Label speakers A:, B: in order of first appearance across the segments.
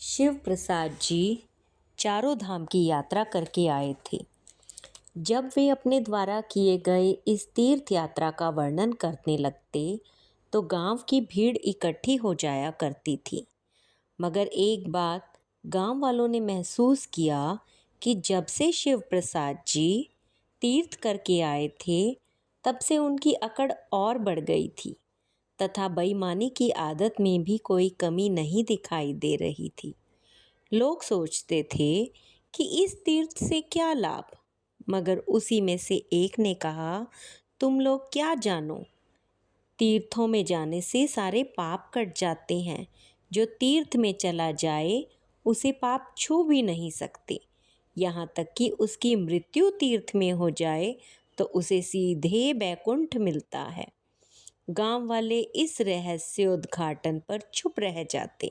A: शिव प्रसाद जी चारों धाम की यात्रा करके आए थे। जब वे अपने द्वारा किए गए इस तीर्थ यात्रा का वर्णन करने लगते तो गांव की भीड़ इकट्ठी हो जाया करती थी। मगर एक बात गांव वालों ने महसूस किया कि जब से शिव प्रसाद जी तीर्थ करके आए थे तब से उनकी अकड़ और बढ़ गई थी तथा बेईमानी की आदत में भी कोई कमी नहीं दिखाई दे रही थी। लोग सोचते थे कि इस तीर्थ से क्या लाभ, मगर उसी में से एक ने कहा, तुम लोग क्या जानो, तीर्थों में जाने से सारे पाप कट जाते हैं। जो तीर्थ में चला जाए उसे पाप छू भी नहीं सकते। यहाँ तक कि उसकी मृत्यु तीर्थ में हो जाए तो उसे सीधे बैकुंठ मिलता है। गांव वाले इस रहस्योद्घाटन पर चुप रह जाते।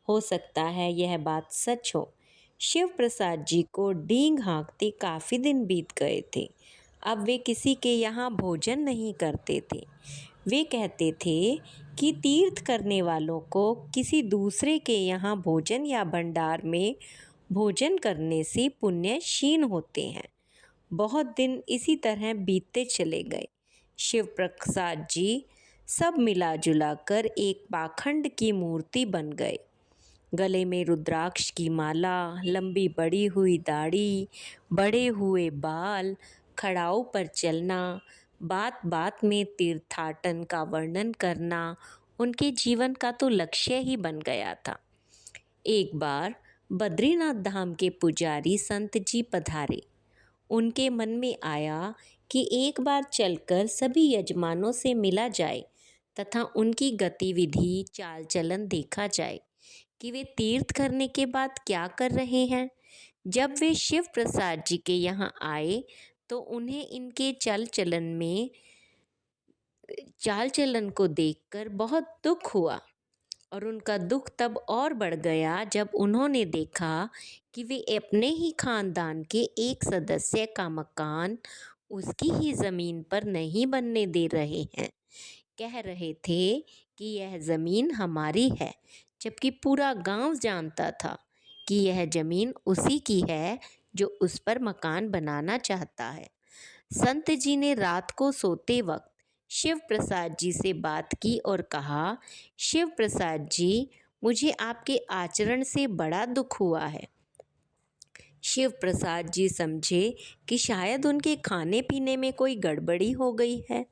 A: हो सकता है यह बात सच हो। शिव प्रसाद जी को डींग हाँकते काफ़ी दिन बीत गए थे। अब वे किसी के यहाँ भोजन नहीं करते थे। वे कहते थे कि तीर्थ करने वालों को किसी दूसरे के यहाँ भोजन या भंडार में भोजन करने से पुण्य क्षीण होते हैं। बहुत दिन इसी तरह बीतते चले गए। शिव प्रसाद जी सब मिला जुला कर एक पाखंड की मूर्ति बन गए। गले में रुद्राक्ष की माला, लंबी बड़ी हुई दाढ़ी, बड़े हुए बाल, खड़ाऊ पर चलना, बात बात में तीर्थाटन का वर्णन करना उनके जीवन का तो लक्ष्य ही बन गया था। एक बार बद्रीनाथ धाम के पुजारी संत जी पधारे। उनके मन में आया कि एक बार चलकर सभी यजमानों से मिला जाए तथा उनकी गतिविधि चाल चलन देखा जाए कि वे तीर्थ करने के बाद क्या कर रहे हैं। जब वे शिव प्रसाद जी के यहाँ आए तो उन्हें इनके चाल चलन को देखकर बहुत दुख हुआ और उनका दुख तब और बढ़ गया जब उन्होंने देखा कि वे अपने ही खानदान के एक सदस्य का मकान उसकी ही ज़मीन पर नहीं बनने दे रहे हैं। कह रहे थे कि यह ज़मीन हमारी है, जबकि पूरा गांव जानता था कि यह ज़मीन उसी की है जो उस पर मकान बनाना चाहता है। संत जी ने रात को सोते वक्त शिव प्रसाद जी से बात की और कहा, शिव प्रसाद जी, मुझे आपके आचरण से बड़ा दुख हुआ है। शिव प्रसाद जी समझे कि शायद उनके खाने पीने में कोई गड़बड़ी हो गई है।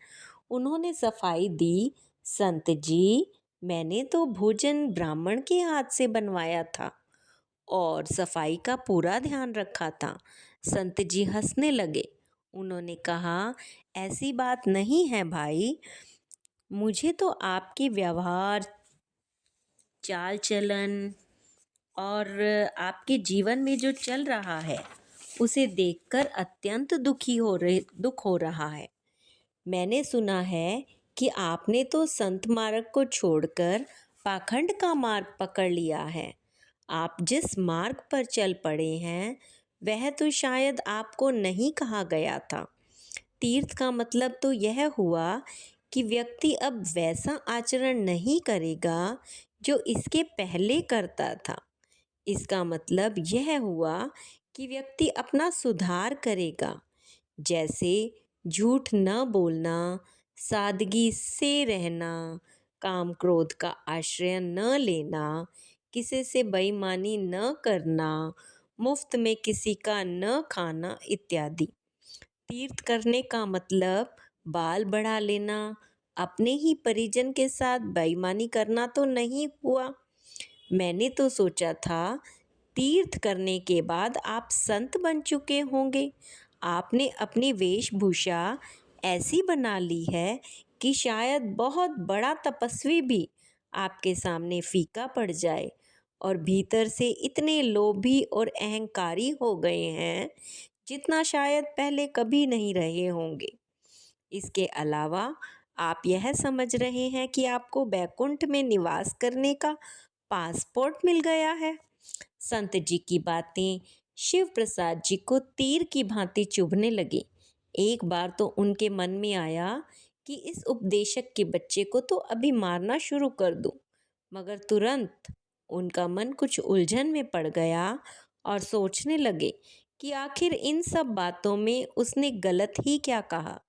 A: उन्होंने सफाई दी, संत जी, मैंने तो भोजन ब्राह्मण के हाथ से बनवाया था और सफाई का पूरा ध्यान रखा था। संत जी हंसने लगे। उन्होंने कहा, ऐसी बात नहीं है भाई, मुझे तो आपके व्यवहार, चाल चलन और आपके जीवन में जो चल रहा है उसे देखकर अत्यंत दुख हो रहा है। मैंने सुना है कि आपने तो संत मार्ग को छोड़कर पाखंड का मार्ग पकड़ लिया है। आप जिस मार्ग पर चल पड़े हैं वह तो शायद आपको नहीं कहा गया था। तीर्थ का मतलब तो यह हुआ कि व्यक्ति अब वैसा आचरण नहीं करेगा जो इसके पहले करता था। इसका मतलब यह हुआ कि व्यक्ति अपना सुधार करेगा, जैसे झूठ न बोलना, सादगी से रहना, काम क्रोध का आश्रय न लेना, किसी से बेईमानी न करना, मुफ्त में किसी का न खाना इत्यादि। तीर्थ करने का मतलब बाल बढ़ा लेना, अपने ही परिजन के साथ बेईमानी करना तो नहीं हुआ। मैंने तो सोचा था तीर्थ करने के बाद आप संत बन चुके होंगे। आपने अपनी वेशभूषा ऐसी बना ली है कि शायद बहुत बड़ा तपस्वी भी आपके सामने फीका पड़ जाए और भीतर से इतने लोभी और अहंकारी हो गए हैं जितना शायद पहले कभी नहीं रहे होंगे। इसके अलावा आप यह समझ रहे हैं कि आपको बैकुंठ में निवास करने का पासपोर्ट मिल गया है। संत जी की बातें शिव प्रसाद जी को तीर की भांति चुभने लगी। एक बार तो उनके मन में आया कि इस उपदेशक के बच्चे को तो अभी मारना शुरू कर दूं, मगर तुरंत उनका मन कुछ उलझन में पड़ गया और सोचने लगे कि आखिर इन सब बातों में उसने गलत ही क्या कहा।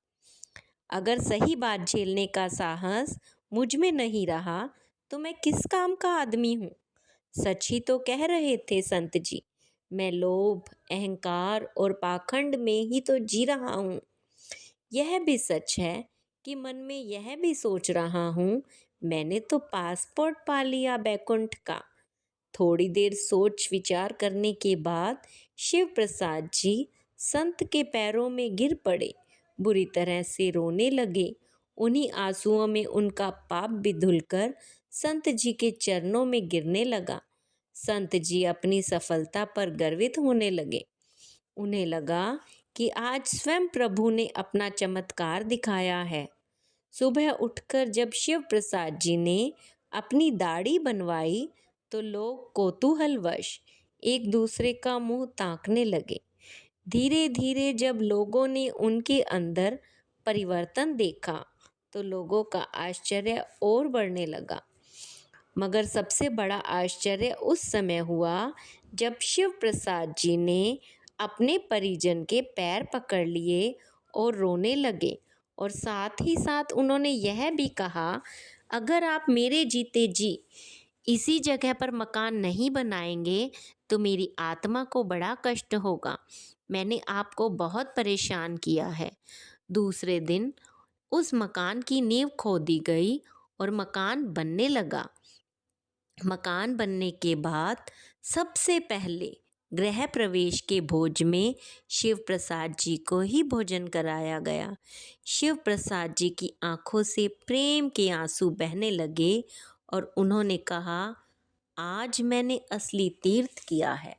A: अगर सही बात झेलने का साहस मुझ में नहीं रहा तो मैं किस काम का आदमी हूँ। सच ही तो कह रहे थे संत जी, मैं लोभ, अहंकार और पाखंड में ही तो जी रहा हूँ। यह भी सच है कि मन में यह भी सोच रहा हूँ, मैंने तो पासपोर्ट पा लिया बैकुंठ का। थोड़ी देर सोच विचार करने के बाद शिव प्रसाद जी संत के पैरों में गिर पड़े, बुरी तरह से रोने लगे। उन्हीं आंसुओं में उनका पाप भी धुलकर संत जी के चरणों में गिरने लगा। संत जी अपनी सफलता पर गर्वित होने लगे। उन्हें लगा कि आज स्वयं प्रभु ने अपना चमत्कार दिखाया है। सुबह उठकर जब शिव प्रसाद जी ने अपनी दाढ़ी बनवाई तो लोग कौतूहलवश एक दूसरे का मुंह ताकने लगे। धीरे धीरे जब लोगों ने उनके अंदर परिवर्तन देखा तो लोगों का आश्चर्य और बढ़ने लगा। मगर सबसे बड़ा आश्चर्य उस समय हुआ जब शिव प्रसाद जी ने अपने परिजन के पैर पकड़ लिए और रोने लगे, और साथ ही साथ उन्होंने यह भी कहा, अगर आप मेरे जीते जी इसी जगह पर मकान नहीं बनाएंगे तो मेरी आत्मा को बड़ा कष्ट होगा। मैंने आपको बहुत परेशान किया है। दूसरे दिन उस मकान की नींव खोदी गई और मकान बनने लगा। मकान बनने के बाद सबसे पहले गृह प्रवेश के भोज में शिव प्रसाद जी को ही भोजन कराया गया। शिव प्रसाद जी की आंखों से प्रेम के आंसू बहने लगे और उन्होंने कहा, आज मैंने असली तीर्थ किया है।